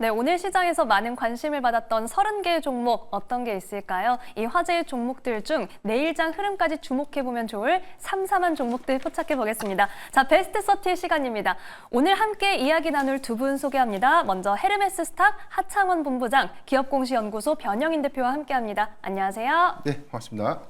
네, 오늘 시장에서 많은 관심을 받았던 30개의 종목 어떤 게 있을까요? 이 화제의 종목들 중 내일장 흐름까지 주목해보면 좋을 삼삼한 종목들 포착해 보겠습니다. 자, 베스트 30의 시간입니다. 오늘 함께 이야기 나눌 두 분 소개합니다. 먼저 헤르메스 스탁 하창원 본부장, 기업공시연구소 변영인 대표와 함께합니다. 안녕하세요. 네, 반갑습니다.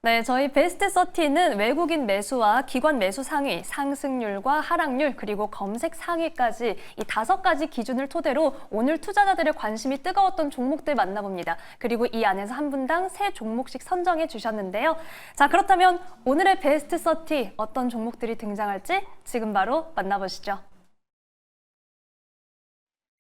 네, 저희 베스트 30는 외국인 매수와 기관 매수 상위, 상승률과 하락률, 그리고 검색 상위까지 이 5가지 기준을 토대로 오늘 투자자들의 관심이 뜨거웠던 종목들 만나봅니다. 그리고 이 안에서 한 분당 3종목씩 선정해 주셨는데요. 자, 그렇다면 오늘의 베스트 30 어떤 종목들이 등장할지 지금 바로 만나보시죠.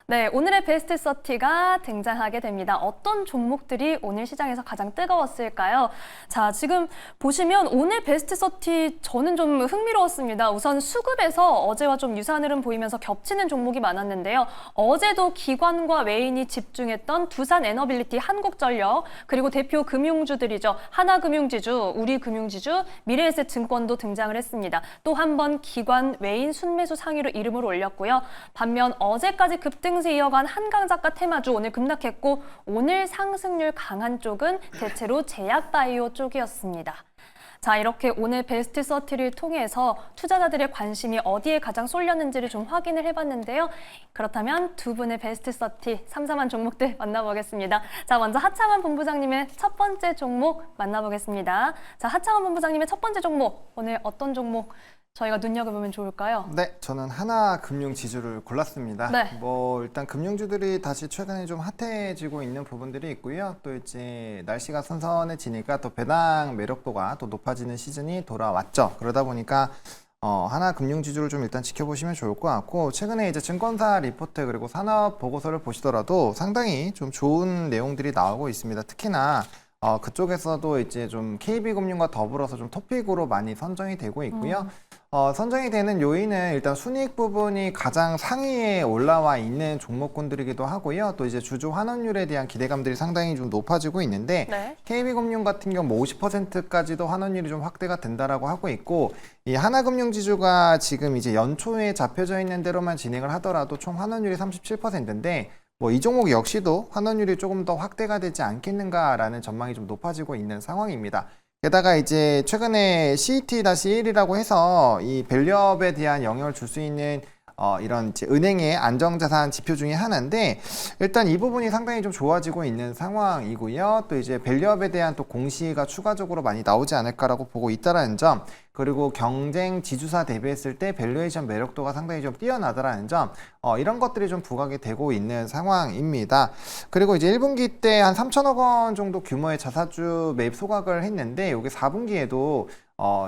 네, 오늘의 베스트 30가 등장하게 됩니다. 어떤 종목들이 오늘 시장에서 가장 뜨거웠을까요? 자, 지금 보시면 오늘 베스트 30 저는 좀 흥미로웠습니다. 우선 수급에서 어제와 좀 유사한 흐름 보이면서 겹치는 종목이 많았는데요. 어제도 기관과 외인이 집중했던 두산 에너빌리티, 한국전력, 그리고 대표 금융주들이죠. 하나금융지주, 우리금융지주, 미래에셋증권도 등장을 했습니다. 또 한 번 기관 외인 순매수 상위로 이름을 올렸고요. 반면 어제까지 급등세 이어간 한강작가 테마주 오늘 급락했고, 오늘 상승률 강한 쪽은 대체로 제약바이오 쪽이었습니다. 자, 이렇게 오늘 베스트 30를 통해서 투자자들의 관심이 어디에 가장 쏠렸는지를 좀 확인을 해봤는데요. 그렇다면 두 분의 베스트 30, 삼삼한 종목들 만나보겠습니다. 자, 먼저 하창원 본부장님의 첫 번째 종목 만나보겠습니다. 자, 하창원 본부장님의 첫 번째 종목, 오늘 어떤 종목 저희가 눈여겨보면 좋을까요? 네, 저는 하나금융지주를 골랐습니다. 네. 일단 금융주들이 다시 최근에 좀 핫해지고 있는 부분들이 있고요. 또 이제 날씨가 선선해지니까 또 배당 매력도가 또 높아지는 시즌이 돌아왔죠. 그러다 보니까 하나금융지주를 좀 일단 지켜보시면 좋을 것 같고, 최근에 이제 증권사 리포트 그리고 산업 보고서를 보시더라도 상당히 좀 좋은 내용들이 나오고 있습니다. 특히나 그쪽에서도 이제 좀 KB금융과 더불어서 좀 토픽으로 많이 선정이 되고 있고요. 선정이 되는 요인은 일단 순이익 부분이 가장 상위에 올라와 있는 종목군들이기도 하고요. 또 이제 주주 환원율에 대한 기대감들이 상당히 좀 높아지고 있는데, 네. KB금융 같은 경우 50%까지도 환원율이 좀 확대가 된다라고 하고 있고, 이 하나금융지주가 지금 이제 연초에 잡혀져 있는 대로만 진행을 하더라도 총 환원율이 37%인데, 이 종목 역시도 환원율이 조금 더 확대가 되지 않겠는가라는 전망이 좀 높아지고 있는 상황입니다. 게다가 이제 최근에 CET-1이라고 해서 이 밸류업에 대한 영향을 줄 수 있는 이런 이제 은행의 안정자산 지표 중에 하나인데, 일단 이 부분이 상당히 좀 좋아지고 있는 상황이고요. 또 이제 밸류업에 대한 또 공시가 추가적으로 많이 나오지 않을까라고 보고 있다라는 점, 그리고 경쟁 지주사 대비했을 때 밸류에이션 매력도가 상당히 좀 뛰어나다라는 점, 이런 것들이 좀 부각이 되고 있는 상황입니다. 그리고 이제 1분기 때 한 3천억 원 정도 규모의 자사주 매입 소각을 했는데, 여기 4분기에도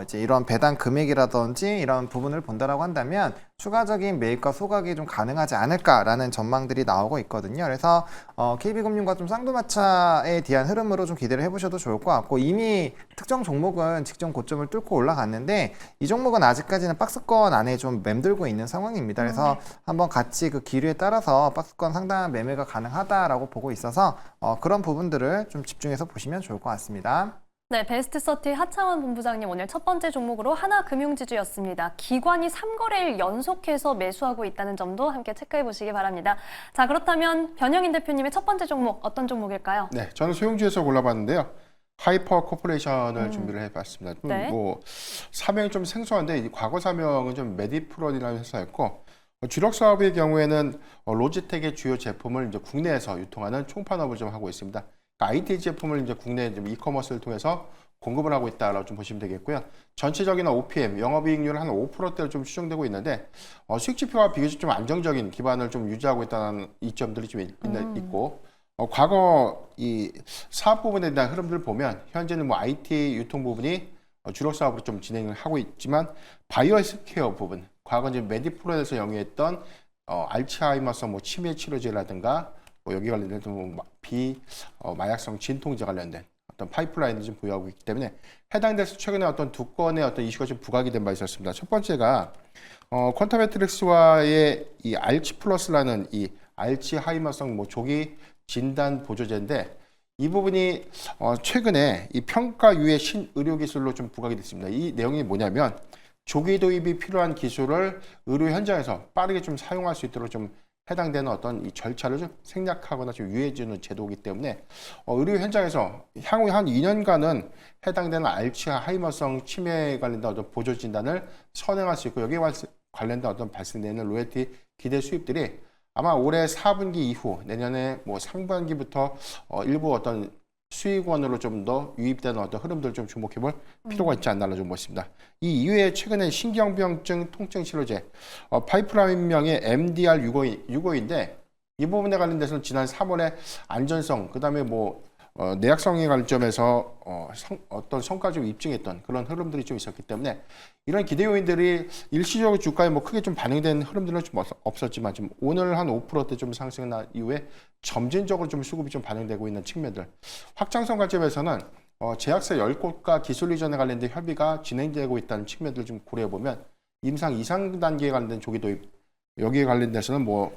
이제 이런 배당 금액이라든지 이런 부분을 본다라고 한다면 추가적인 매입과 소각이 좀 가능하지 않을까라는 전망들이 나오고 있거든요. 그래서 KB금융과 좀 쌍두마차에 대한 흐름으로 좀 기대를 해보셔도 좋을 것 같고, 이미 특정 종목은 직전 고점을 뚫고 올라갔는데 이 종목은 아직까지는 박스권 안에 좀 맴돌고 있는 상황입니다. 그래서 한번 같이 그 기류에 따라서 박스권 상당한 매매가 가능하다라고 보고 있어서 그런 부분들을 좀 집중해서 보시면 좋을 것 같습니다. 네, 베스트 30 하창원 본부장님 오늘 첫 번째 종목으로 하나금융지주였습니다. 기관이 3거래일 연속해서 매수하고 있다는 점도 함께 체크해 보시기 바랍니다. 자, 그렇다면 변영인 대표님의 첫 번째 종목 어떤 종목일까요? 네, 저는 소형주에서 골라봤는데요. 하이퍼 코퍼레이션을 준비를 해봤습니다. 네. 사명이 좀 생소한데, 이 과거 사명은 좀 메디프론이라는 회사였고, 주력 사업의 경우에는 로지텍의 주요 제품을 이제 국내에서 유통하는 총판업을 좀 하고 있습니다. IT 제품을 이제 국내 좀 이커머스를 통해서 공급을 하고 있다라고 좀 보시면 되겠고요. 전체적인 OPM, 영업이익률은 한 5%대로 좀 추정되고 있는데, 수익 지표가 비교적 좀 안정적인 기반을 좀 유지하고 있다는 이점들이 좀 있고, 과거 이 사업 부분에 대한 흐름들을 보면 현재는 뭐 IT 유통 부분이 주력 사업으로 좀 진행을 하고 있지만, 바이오 헬스케어 부분, 과거 이제 메디프론에서 영위했던 알츠하이머성 뭐 치매 치료제라든가 여기 관련된 마약성 진통제 관련된 어떤 파이프라인을 좀 보유하고 있기 때문에 해당돼서 최근에 어떤 두 건의 어떤 이슈가 좀 부각이 된 바 있었습니다. 첫 번째가 퀀타메트릭스와의 이 알치 플러스라는 이 알츠하이머성 뭐 조기 진단 보조제인데, 이 부분이 최근에 이 평가유예 신의료 기술로 좀 부각이 됐습니다. 이 내용이 뭐냐면 조기 도입이 필요한 기술을 의료 현장에서 빠르게 좀 사용할 수 있도록 좀 해당되는 어떤 이 절차를 좀 생략하거나 좀 유예해주는 제도이기 때문에 의료 현장에서 향후 한 2년간은 해당되는 알츠하이머성 치매에 관련된 어떤 보조 진단을 선행할 수 있고 여기에 관련된 어떤 발생되는 로열티 기대 수입들이 아마 올해 4분기 이후 내년에 뭐 상반기부터 일부 어떤 수익원으로 좀 더 유입되는 어떤 흐름들 좀 주목해볼 필요가 있지 않나 좀 보십니다. 이 이외에 최근에 신경병증 통증 치료제 파이프라민명의 MDR652인데 이 부분에 관련돼서는 지난 3월에 안전성 그다음에 뭐 내약성의 관점에서 어떤 성과 좀 입증했던 그런 흐름들이 좀 있었기 때문에 이런 기대 요인들이 일시적으로 주가에 뭐 크게 좀 반영된 흐름들은 좀 없었지만 지금 오늘 한 5%대 좀 상승한 이후에 점진적으로 좀 수급이 좀 반영되고 있는 측면들. 확장성 관점에서는 제약사 10곳과 기술 이전에 관련된 협의가 진행되고 있다는 측면들을 좀 고려해 보면 임상 2상 단계에 관련된 조기 도입 여기에 관련돼서는 뭐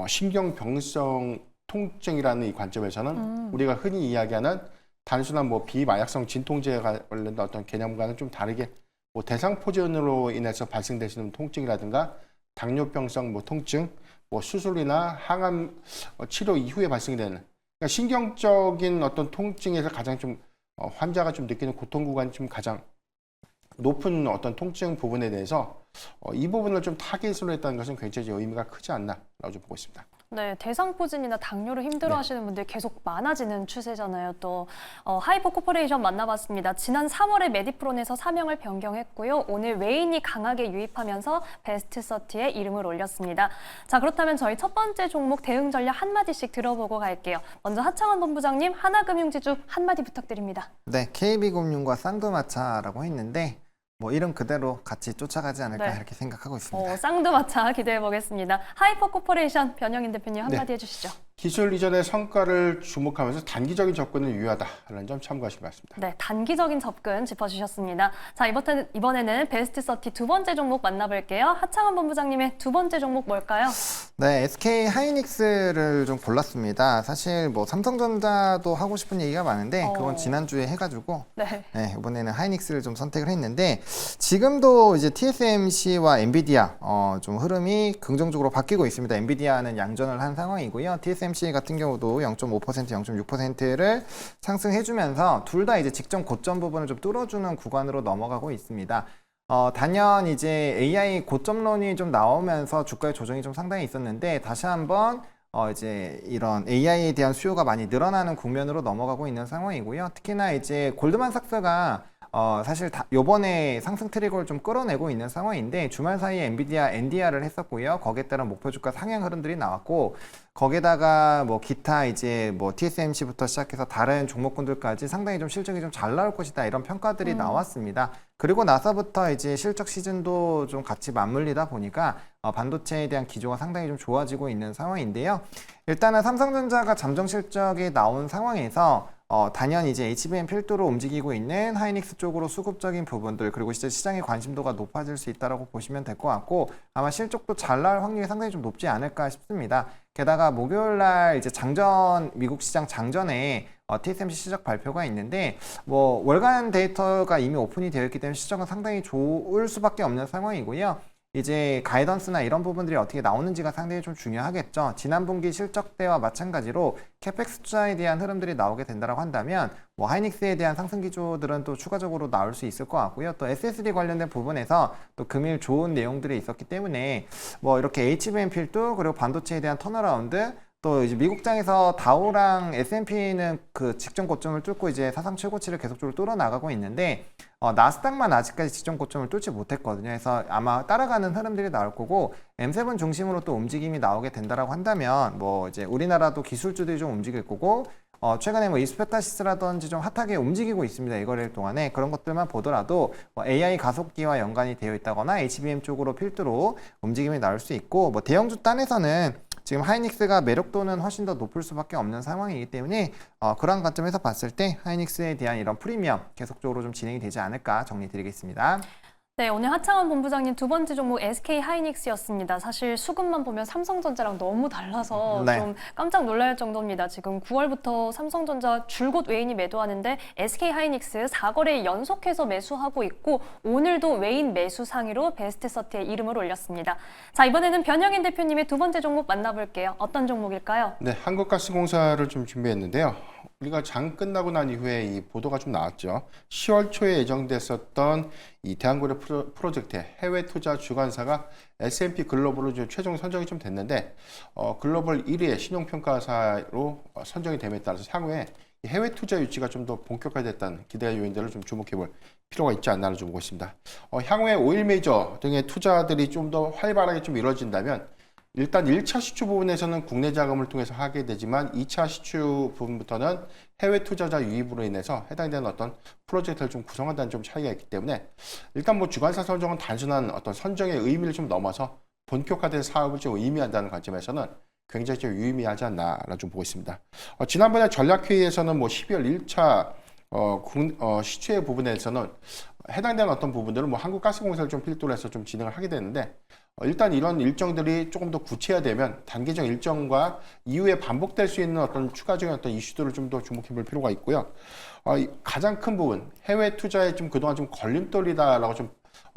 신경병성 통증이라는 이 관점에서는 우리가 흔히 이야기하는 단순한 뭐 비마약성 진통제에 관련된 어떤 개념과는 좀 다르게 뭐 대상포진으로 인해서 발생되시는 통증이라든가 당뇨병성 뭐 통증, 뭐 수술이나 항암 치료 이후에 발생되는 그러니까 신경적인 어떤 통증에서 가장 좀 환자가 좀 느끼는 고통 구간이 좀 가장 높은 어떤 통증 부분에 대해서 이 부분을 좀 타깃으로 했다는 것은 굉장히 의미가 크지 않나라고 좀 보고 있습니다. 네, 대상포진이나 당뇨로 힘들어하시는 분들이 계속 많아지는 추세잖아요. 또 하이퍼 코퍼레이션 만나봤습니다. 지난 3월에 메디프론에서 사명을 변경했고요. 오늘 외인이 강하게 유입하면서 베스트 30에 이름을 올렸습니다. 자, 그렇다면 저희 첫 번째 종목 대응 전략 한마디씩 들어보고 갈게요. 먼저 하창원 본부장님, 하나금융지주 한마디 부탁드립니다. 네, KB금융과 쌍두마차라고 했는데 뭐 이름 그대로 같이 쫓아가지 않을까 네. 이렇게 생각하고 있습니다. 쌍두마차 기대해 보겠습니다. 하이퍼 코퍼레이션 변영인 대표님 한마디 해주시죠. 기술 이전의 성과를 주목하면서 단기적인 접근을 유효하다라는 점 참고하시기 바랍니다. 네, 단기적인 접근 짚어주셨습니다. 자, 이번에는 베스트 30 두 번째 종목 만나볼게요. 하창원 본부장님의 두 번째 종목 뭘까요? 네, SK 하이닉스를 좀 골랐습니다. 사실 뭐 삼성전자도 하고 싶은 얘기가 많은데 그건 지난주에 해가지고 네. 네, 이번에는 하이닉스를 좀 선택을 했는데 지금도 이제 TSMC와 엔비디아 좀 흐름이 긍정적으로 바뀌고 있습니다. 엔비디아는 양전을 한 상황이고요. TSMC 같은 경우도 0.5%, 0.6%를 상승해주면서 둘 다 이제 직전 고점 부분을 좀 뚫어주는 구간으로 넘어가고 있습니다. 단연 이제 AI 고점론이 좀 나오면서 주가의 조정이 좀 상당히 있었는데 다시 한번 이제 이런 AI에 대한 수요가 많이 늘어나는 국면으로 넘어가고 있는 상황이고요. 특히나 이제 골드만삭스가 사실 요번에 상승 트랙을 좀 끌어내고 있는 상황인데 주말 사이에 엔비디아 NDR을 했었고요. 거기에 따른 목표 주가 상향 흐름들이 나왔고 거기다가 뭐 기타 이제 뭐 TSMC부터 시작해서 다른 종목군들까지 상당히 좀 실적이 좀 잘 나올 것이다 이런 평가들이 나왔습니다. 그리고 나서부터 이제 실적 시즌도 좀 같이 맞물리다 보니까 반도체에 대한 기조가 상당히 좀 좋아지고 있는 상황인데요. 일단은 삼성전자가 잠정 실적이 나온 상황에서 단연 이제 HBM 필두로 움직이고 있는 하이닉스 쪽으로 수급적인 부분들 그리고 진짜 시장의 관심도가 높아질 수 있다고 보시면 될 것 같고 아마 실적도 잘 나올 확률이 상당히 좀 높지 않을까 싶습니다. 게다가 목요일날 이제 미국 시장 장전에 TSMC 실적 발표가 있는데 뭐 월간 데이터가 이미 오픈이 되어 있기 때문에 실적은 상당히 좋을 수밖에 없는 상황이고요. 이제 가이던스나 이런 부분들이 어떻게 나오는지가 상당히 좀 중요하겠죠. 지난 분기 실적 때와 마찬가지로 캐펙스 투자에 대한 흐름들이 나오게 된다고 한다면 뭐 하이닉스에 대한 상승 기조들은 또 추가적으로 나올 수 있을 것 같고요. 또 SSD 관련된 부분에서 또 금일 좋은 내용들이 있었기 때문에 뭐 이렇게 HBM 필두 그리고 반도체에 대한 턴어라운드 또 이제 미국장에서 다우랑 S&P는 그 직전 고점을 뚫고 이제 사상 최고치를 계속적으로 뚫어 나가고 있는데 나스닥만 아직까지 직전 고점을 뚫지 못했거든요. 그래서 아마 따라가는 흐름들이 나올 거고 M7 중심으로 또 움직임이 나오게 된다라고 한다면 뭐 이제 우리나라도 기술주들이 좀 움직일 거고 최근에 뭐 이스페타시스라든지 좀 핫하게 움직이고 있습니다. 이거를 동안에 그런 것들만 보더라도 뭐 AI 가속기와 연관이 되어 있다거나 HBM 쪽으로 필두로 움직임이 나올 수 있고 뭐 대형주 단에서는 지금 하이닉스가 매력도는 훨씬 더 높을 수밖에 없는 상황이기 때문에 그러한 관점에서 봤을 때 하이닉스에 대한 이런 프리미엄 계속적으로 좀 진행이 되지 않을까 정리드리겠습니다. 네, 오늘 하창원 본부장님 두 번째 종목 SK 하이닉스였습니다. 사실 수급만 보면 삼성전자랑 너무 달라서 네. 좀 깜짝 놀랄 정도입니다. 지금 9월부터 삼성전자 줄곧 외인이 매도하는데 SK 하이닉스 4거래 연속해서 매수하고 있고 오늘도 외인 매수 상위로 베스트 30에 이름을 올렸습니다. 자, 이번에는 변영인 대표님의 두 번째 종목 만나볼게요. 어떤 종목일까요? 네, 한국가스공사를 좀 준비했는데요. 우리가 장 끝나고 난 이후에 이 보도가 좀 나왔죠. 10월 초에 예정됐었던 이 대한고래 프로젝트의 해외 투자 주관사가 S&P 글로벌로 좀 최종 선정이 좀 됐는데 글로벌 1위의 신용평가사로 선정이 됨에 따라서 향후에 이 해외 투자 유치가 좀 더 본격화됐다는 기대 요인들을 좀 주목해볼 필요가 있지 않나를 좀 보고 있습니다. 향후에 오일 메이저 등의 투자들이 좀 더 활발하게 좀 이루어진다면 일단 1차 시추 부분에서는 국내 자금을 통해서 하게 되지만 2차 시추 부분부터는 해외 투자자 유입으로 인해서 해당되는 어떤 프로젝트를 좀 구성한다는 좀 차이가 있기 때문에 일단 뭐 주관사 선정은 단순한 어떤 선정의 의미를 좀 넘어서 본격화된 사업을 좀 의미한다는 관점에서는 굉장히 좀 유의미하지 않나라 좀 보고 있습니다. 지난번에 전략회의에서는 뭐 12월 1차 시추의 부분에서는 해당되는 어떤 부분들을 뭐 한국가스공사를 좀 필두로 해서 좀 진행을 하게 되는데 일단 이런 일정들이 조금 더 구체화되면 단기적 일정과 이후에 반복될 수 있는 어떤 추가적인 어떤 이슈들을 좀 더 주목해 볼 필요가 있고요. 가장 큰 부분 해외 투자에 좀 그동안 좀 걸림돌이다라고 좀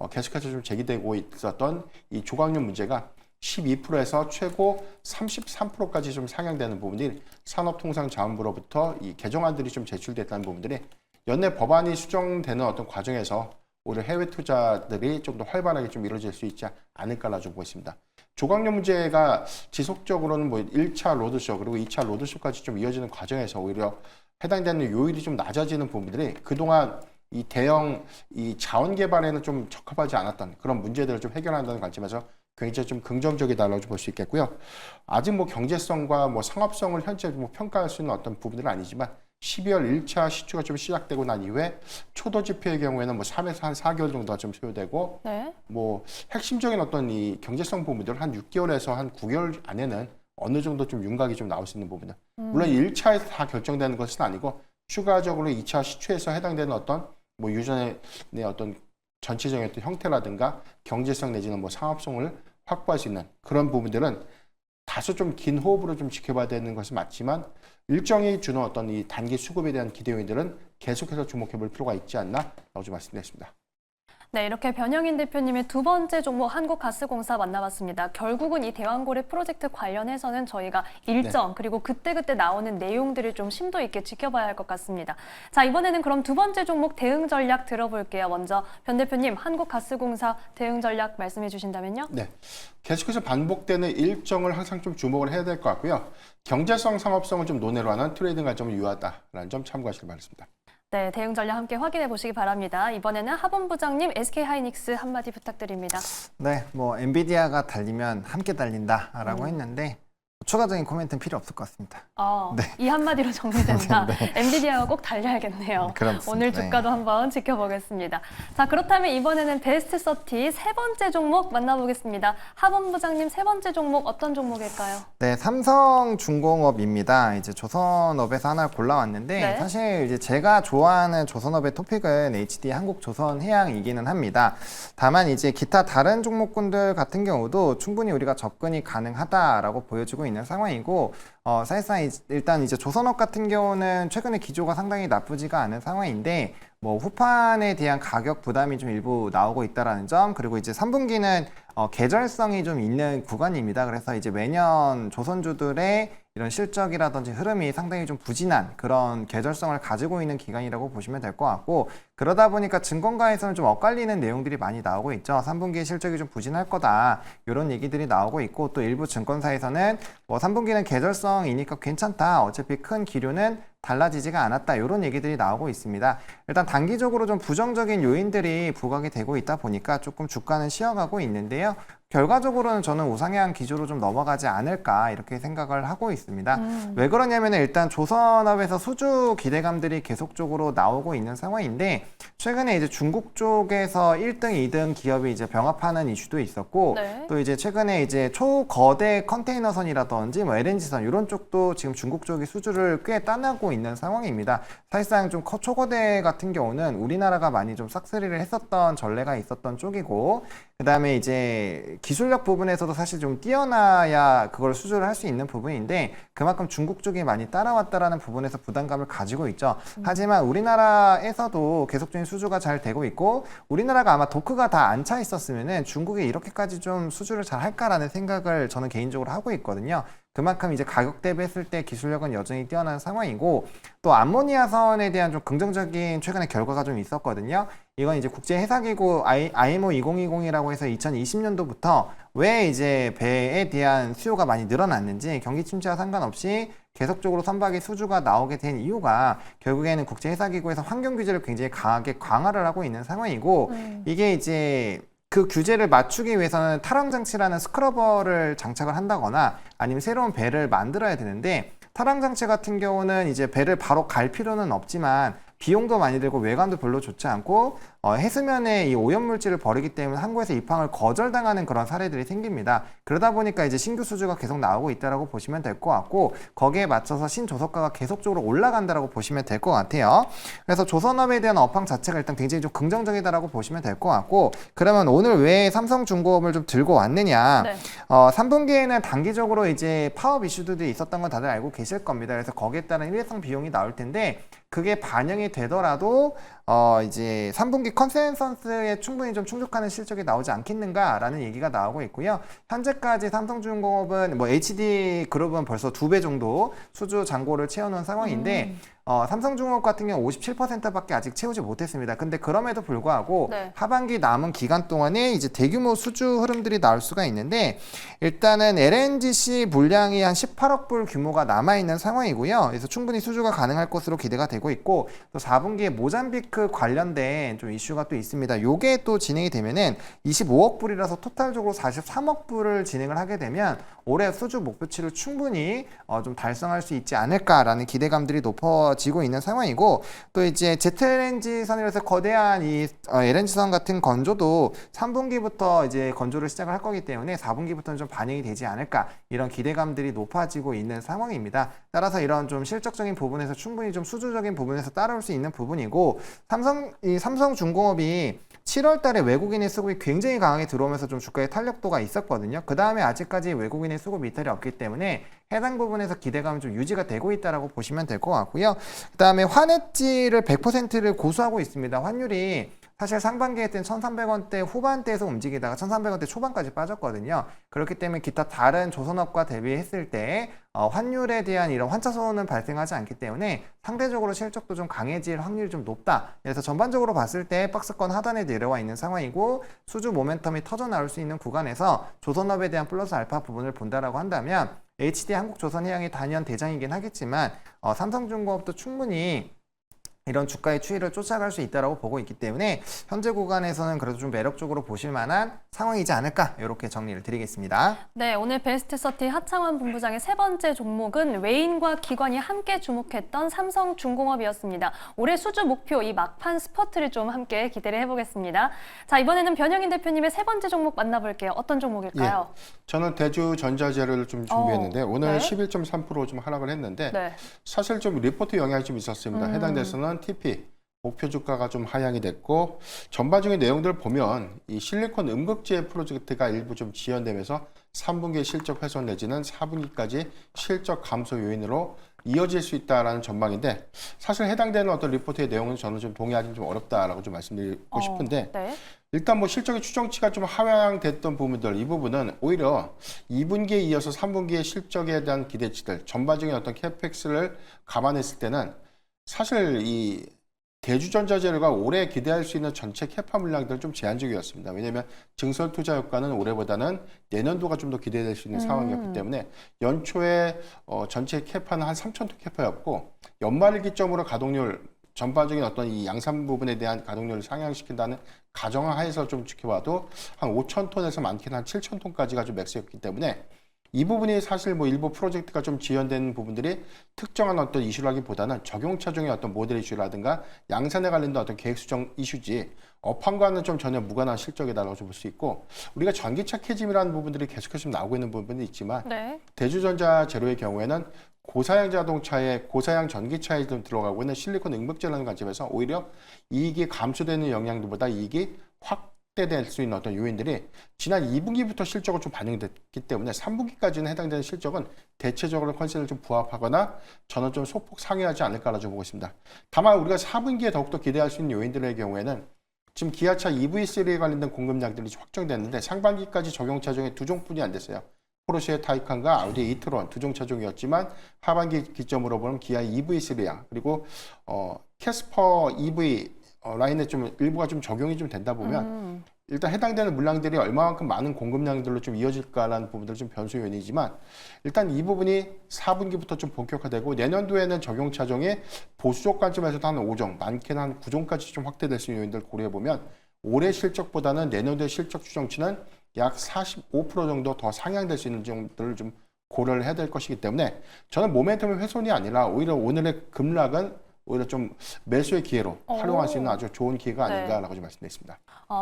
계속해서 좀 제기되고 있었던 이 조각료 문제가 12%에서 최고 33%까지 좀 상향되는 부분이 산업통상자원부로부터 이 개정안들이 좀 제출됐다는 부분들이 연내 법안이 수정되는 어떤 과정에서 오히려 해외 투자들이 좀 더 활발하게 좀 이루어질 수 있지 않을까라 좀 보고 있습니다. 조각료 문제가 지속적으로는 뭐 1차 로드쇼 그리고 2차 로드쇼까지 좀 이어지는 과정에서 오히려 해당되는 요율이 좀 낮아지는 부분들이 그동안 이 대형 이 자원 개발에는 좀 적합하지 않았던 그런 문제들을 좀 해결한다는 관점에서 굉장히 좀 긍정적이다라고 볼 수 있겠고요. 아직 뭐 경제성과 뭐 상업성을 현재 뭐 평가할 수 있는 어떤 부분들은 아니지만 12월 1차 시추가 좀 시작되고 난 이후에 초도 지표의 경우에는 뭐 3에서 한 4개월 정도가 좀 소요되고 네. 뭐 핵심적인 어떤 이 경제성 부분들은 한 6개월에서 한 9개월 안에는 어느 정도 좀 윤곽이 좀 나올 수 있는 부분들. 물론 1차에서 다 결정되는 것은 아니고 추가적으로 2차 시추에서 해당되는 어떤 뭐 유전의 어떤 전체적인 어떤 형태라든가 경제성 내지는 뭐 상업성을 확보할 수 있는 그런 부분들은 다소 좀 긴 호흡으로 좀 지켜봐야 되는 것은 맞지만 일정이 주는 어떤 이 단기 수급에 대한 기대 요인들은 계속해서 주목해 볼 필요가 있지 않나라고 좀 말씀드렸습니다. 네, 이렇게 변영인 대표님의 두 번째 종목 한국가스공사 만나봤습니다. 결국은 이 대왕고래 프로젝트 관련해서는 저희가 일정 그리고 그때그때 나오는 내용들을 좀 심도 있게 지켜봐야 할 것 같습니다. 자, 이번에는 그럼 두 번째 종목 대응 전략 들어볼게요. 먼저 변 대표님 한국가스공사 대응 전략 말씀해 주신다면요. 네, 계속해서 반복되는 일정을 항상 좀 주목을 해야 될 것 같고요. 경제성, 상업성을 좀 논의로 하는 트레이딩 관점을 유효하다라는 점 참고하시길 바랍니다. 네, 대응 전략 함께 확인해 보시기 바랍니다. 이번에는 하본부장님 SK 하이닉스 한마디 부탁드립니다. 네, 뭐 엔비디아가 달리면 함께 달린다라고 했는데 추가적인 코멘트는 필요 없을 것 같습니다. 네. 이 한마디로 정리된다. 네. 엔비디아가 꼭 달려야겠네요. 그렇습니다. 오늘 주가도 한번 지켜보겠습니다. 자, 그렇다면 이번에는 베스트 30 세 번째 종목 만나보겠습니다. 하본부장님 세 번째 종목 어떤 종목일까요? 네, 삼성중공업입니다. 이제 조선업에서 하나 골라왔는데 네. 사실 이제 제가 좋아하는 조선업의 토픽은 HD 한국조선해양이기는 합니다. 다만 이제 기타 다른 종목군들 같은 경우도 충분히 우리가 접근이 가능하다라고 보여지고 있는 상황이고 사실상 일단 이제 조선업 같은 경우는 최근에 기조가 상당히 나쁘지가 않은 상황인데 뭐 후판에 대한 가격 부담이 좀 일부 나오고 있다라는 점 그리고 이제 3분기는 계절성이 좀 있는 구간입니다. 그래서 이제 매년 조선주들의 이런 실적이라든지 흐름이 상당히 좀 부진한 그런 계절성을 가지고 있는 기간이라고 보시면 될 것 같고 그러다 보니까 증권가에서는 좀 엇갈리는 내용들이 많이 나오고 있죠. 3분기 실적이 좀 부진할 거다 이런 얘기들이 나오고 있고 또 일부 증권사에서는 뭐 3분기는 계절성이니까 괜찮다. 어차피 큰 기류는 달라지지가 않았다. 이런 얘기들이 나오고 있습니다. 일단 단기적으로 좀 부정적인 요인들이 부각이 되고 있다 보니까 조금 주가는 쉬어가고 있는데요. 결과적으로는 저는 우상향 기조로 좀 넘어가지 않을까 이렇게 생각을 하고 있습니다. 왜 그러냐면 일단 조선업에서 수주 기대감들이 계속적으로 나오고 있는 상황인데 최근에 이제 중국 쪽에서 1등, 2등 기업이 이제 병합하는 이슈도 있었고 네. 또 이제 최근에 이제 초거대 컨테이너선이라든지 뭐 LNG선 이런 쪽도 지금 중국 쪽이 수주를 꽤 따내고 있는 상황입니다. 사실상 좀 초거대 같은 경우는 우리나라가 많이 좀 싹쓸이를 했었던 전례가 있었던 쪽이고 그다음에 이제 기술력 부분에서도 사실 좀 뛰어나야 그걸 수주를 할 수 있는 부분인데 그만큼 중국 쪽이 많이 따라왔다라는 부분에서 부담감을 가지고 있죠. 하지만 우리나라에서도 계속적인 수주가 잘 되고 있고 우리나라가 아마 도크가 다 안 차 있었으면은 중국이 이렇게까지 좀 수주를 잘 할까라는 생각을 저는 개인적으로 하고 있거든요. 그만큼 이제 가격 대비했을 때 기술력은 여전히 뛰어난 상황이고 또 암모니아선에 대한 좀 긍정적인 최근에 결과가 좀 있었거든요. 이건 이제 국제해사기구 IMO 2020이라고 해서 2020년도부터 왜 이제 배에 대한 수요가 많이 늘어났는지 경기 침체와 상관없이 계속적으로 선박의 수주가 나오게 된 이유가 결국에는 국제해사기구에서 환경 규제를 굉장히 강하게 강화를 하고 있는 상황이고 이게 이제 그 규제를 맞추기 위해서는 탈항장치라는 스크러버를 장착을 한다거나 아니면 새로운 배를 만들어야 되는데 탈항장치 같은 경우는 이제 배를 바로 갈 필요는 없지만 비용도 많이 들고 외관도 별로 좋지 않고 해수면에 이 오염물질을 버리기 때문에 항구에서 입항을 거절당하는 그런 사례들이 생깁니다. 그러다 보니까 이제 신규 수주가 계속 나오고 있다라고 보시면 될 것 같고 거기에 맞춰서 신조석가가 계속적으로 올라간다라고 보시면 될 것 같아요. 그래서 조선업에 대한 업황 자체가 일단 굉장히 좀 긍정적이다라고 보시면 될 것 같고 그러면 오늘 왜 삼성중공업을 좀 들고 왔느냐? 네. 3분기에는 단기적으로 이제 파업 이슈들이 있었던 건 다들 알고 계실 겁니다. 그래서 거기에 따른 일회성 비용이 나올 텐데 그게 반영이 되더라도 이제 3분기 컨센서스에 충분히 좀 충족하는 실적이 나오지 않겠는가라는 얘기가 나오고 있고요. 현재까지 삼성중공업은 뭐 HD 그룹은 벌써 2배 정도 수주 잔고를 채워놓은 상황인데 삼성중공업 같은 경우 57%밖에 아직 채우지 못했습니다. 근데 그럼에도 불구하고 네. 하반기 남은 기간 동안에 이제 대규모 수주 흐름들이 나올 수가 있는데 일단은 LNGC 물량이 한 18억 불 규모가 남아있는 상황이고요. 그래서 충분히 수주가 가능할 것으로 기대가 되고 있고 또 4분기에 모잠비크 관련된 좀 이슈가 또 있습니다. 요게 또 진행이 되면은 25억 불이라서 토탈적으로 43억 불을 진행을 하게 되면 올해 수주 목표치를 충분히 좀 달성할 수 있지 않을까라는 기대감들이 높아지고 있는 상황이고 또 이제 ZLNG선이라서 거대한 이 LNG선 같은 건조도 3분기부터 이제 건조를 시작을 할 거기 때문에 4분기부터는 좀 반영이 되지 않을까 이런 기대감들이 높아지고 있는 상황입니다. 따라서 이런 좀 실적적인 부분에서 충분히 좀 수주적인 부분에서 따라올 수 있는 부분이고 삼성중공업이 7월 달에 외국인의 수급이 굉장히 강하게 들어오면서 좀 주가의 탄력도가 있었거든요. 그 다음에 아직까지 외국인의 수급 이탈이 없기 때문에 해당 부분에서 기대감이 좀 유지가 되고 있다라고 보시면 될 것 같고요. 그 다음에 환해지를 100%를 고수하고 있습니다. 환율이 사실 상반기에 때는 1,300원대 후반대에서 움직이다가 1,300원대 초반까지 빠졌거든요. 그렇기 때문에 기타 다른 조선업과 대비했을 때 환율에 대한 이런 환차손은 발생하지 않기 때문에 상대적으로 실적도 좀 강해질 확률이 좀 높다. 그래서 전반적으로 봤을 때 박스권 하단에 내려와 있는 상황이고 수주 모멘텀이 터져 나올 수 있는 구간에서 조선업에 대한 플러스 알파 부분을 본다라고 한다면 HD 한국조선해양이 단연 대장이긴 하겠지만 삼성중공업도 충분히 이런 주가의 추이를 쫓아갈 수 있다고 보고 있기 때문에 현재 구간에서는 그래도 좀 매력적으로 보실 만한 상황이지 않을까 이렇게 정리를 드리겠습니다. 네, 오늘 베스트 30 하창원 본부장의 세 번째 종목은 외인과 기관이 함께 주목했던 삼성중공업이었습니다. 올해 수주 목표 이 막판 스퍼트를 좀 함께 기대를 해보겠습니다. 자, 이번에는 변영인 대표님의 세 번째 종목 만나볼게요. 어떤 종목일까요? 저는 대주전자재료를 좀 준비했는데 오늘 네. 11.3% 좀 하락을 했는데 네. 사실 좀 리포트 영향이 좀 있었습니다. 해당 데서는 TP 목표 주가가 좀 하향이 됐고 전반적인 내용들을 보면 이 실리콘 음극재 프로젝트가 일부 좀 지연되면서 3분기 실적 훼손 내지는 4분기까지 실적 감소 요인으로 이어질 수 있다라는 전망인데 사실 해당되는 어떤 리포트의 내용은 저는 좀 동의하기는 좀 어렵다라고 좀 말씀드리고 싶은데 네. 일단 뭐 실적의 추정치가 좀 하향됐던 부분들 이 부분은 오히려 2분기에 이어서 3분기의 실적에 대한 기대치들 전반적인 어떤 캐펙스를 감안했을 때는 사실 이 대주전자재료가 올해 기대할 수 있는 전체 캐파 물량들은 좀 제한적이었습니다. 왜냐하면 증설 투자 효과는 올해보다는 내년도가 좀 더 기대될 수 있는 상황이었기 때문에 연초에 전체 캐파는 한 3,000톤 캐파였고 연말을 기점으로 가동률 전반적인 어떤 이 양산 부분에 대한 가동률을 상향시킨다는 가정하에서 좀 지켜봐도 한 5천 톤에서 많게는 한 7천 톤까지가 좀 맥스였기 때문에 이 부분이 사실 뭐 일부 프로젝트가 좀 지연된 부분들이 특정한 어떤 이슈라기보다는 적용차종의 어떤 모델 이슈라든가 양산에 관련된 어떤 계획 수정 이슈지 업황과는 좀 전혀 무관한 실적이다라고 좀 볼 수 있고 우리가 전기차 캐즘이라는 부분들이 계속해서 좀 나오고 있는 부분이 있지만 네. 대주전자 재료의 경우에는 고사양 자동차에 고사양 전기차에 좀 들어가고 있는 실리콘 응급제라는 관점에서 오히려 이익이 감소되는 영향들보다 이익이 확대될 수 있는 어떤 요인들이 지난 2분기부터 실적으로 좀 반영됐기 때문에 3분기까지는 해당되는 실적은 대체적으로 컨셉을 좀 부합하거나 저는 좀 소폭 상회하지 않을까라고 좀 보고 있습니다. 다만 우리가 4분기에 더욱더 기대할 수 있는 요인들의 경우에는 지금 기아차 EV3에 관련된 공급량들이 확정됐는데 상반기까지 적용 차종이 2종뿐이 안 됐어요. 포르쉐 타이칸과 아우디 이트론 2종 차종이었지만 하반기 기점으로 보면 기아 EV3야 그리고 캐스퍼 EV 라인에 좀 일부가 좀 적용이 좀 된다 보면 일단 해당되는 물량들이 얼마만큼 많은 공급량들로 좀 이어질까라는 부분들 좀 변수 요인이지만 일단 이 부분이 4분기부터 좀 본격화되고 내년도에는 적용 차종이 보수적 관점에서도 한 5종, 많게는 한 9종까지 좀 확대될 수 있는 요인들 고려해 보면 올해 실적보다는 내년도의 실적 추정치는 약 45% 정도 더 상향될 수 있는 점들을 좀 고려를 해야 될 것이기 때문에 저는 모멘텀의 훼손이 아니라 오히려 오늘의 급락은 오히려 좀 매수의 기회로 활용할 수 있는 아주 좋은 기회가 아닌가라고 좀 말씀드리겠습니다.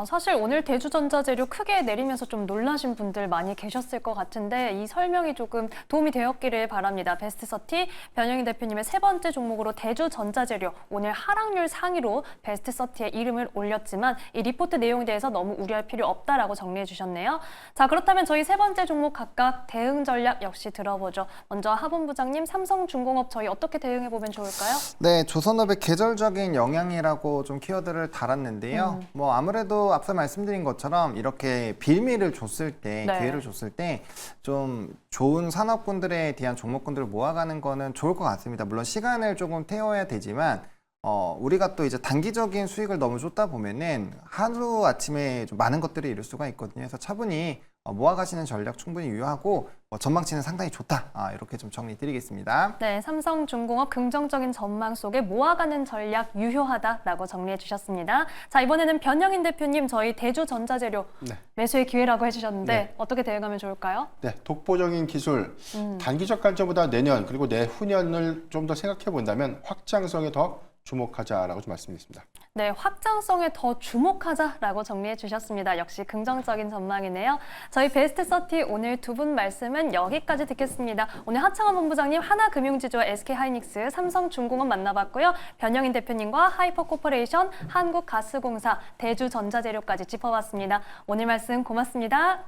사실 오늘 대주전자재료 크게 내리면서 좀 놀라신 분들 많이 계셨을 것 같은데 이 설명이 조금 도움이 되었기를 바랍니다. 베스트30 변영인 대표님의 세 번째 종목으로 대주전자재료 오늘 하락률 상위로 베스트30에 이름을 올렸지만 이 리포트 내용에 대해서 너무 우려할 필요 없다라고 정리해 주셨네요. 자, 그렇다면 저희 세 번째 종목 각각 대응 전략 역시 들어보죠. 먼저 하본부장님, 삼성중공업 저희 어떻게 대응해 보면 좋을까요? 네, 조선업의 계절적인 영향이라고 좀 키워드를 달았는데요. 뭐 아무래도 앞서 말씀드린 것처럼 이렇게 빌미를 줬을 때, 네. 기회를 줬을 때 좀 좋은 산업군들에 대한 종목군들을 모아가는 거는 좋을 것 같습니다. 물론 시간을 조금 태워야 되지만 우리가 또 이제 단기적인 수익을 너무 쫓다 보면은 하루 아침에 좀 많은 것들을 이룰 수가 있거든요. 그래서 차분히 모아가시는 전략 충분히 유효하고 전망치는 상당히 좋다. 이렇게 좀 정리드리겠습니다. 네, 삼성중공업 긍정적인 전망 속에 모아가는 전략 유효하다라고 정리해 주셨습니다. 자, 이번에는 변영인 대표님 저희 대주전자재료 매수의 기회라고 해주셨는데 어떻게 대응하면 좋을까요? 네, 독보적인 기술, 단기적 관점보다 내년 그리고 내후년을 좀 더 생각해 본다면 확장성에 더 주목하자라고 좀 말씀드리겠습니다. 네, 확장성에 더 주목하자라고 정리해 주셨습니다. 역시 긍정적인 전망이네요. 저희 베스트30 오늘 두 분 말씀은 여기까지 듣겠습니다. 오늘 하창원 본부장님, 하나금융지주와 SK하이닉스, 삼성중공업 만나봤고요. 변영인 대표님과 하이퍼코퍼레이션, 한국가스공사, 대주전자재료까지 짚어봤습니다. 오늘 말씀 고맙습니다.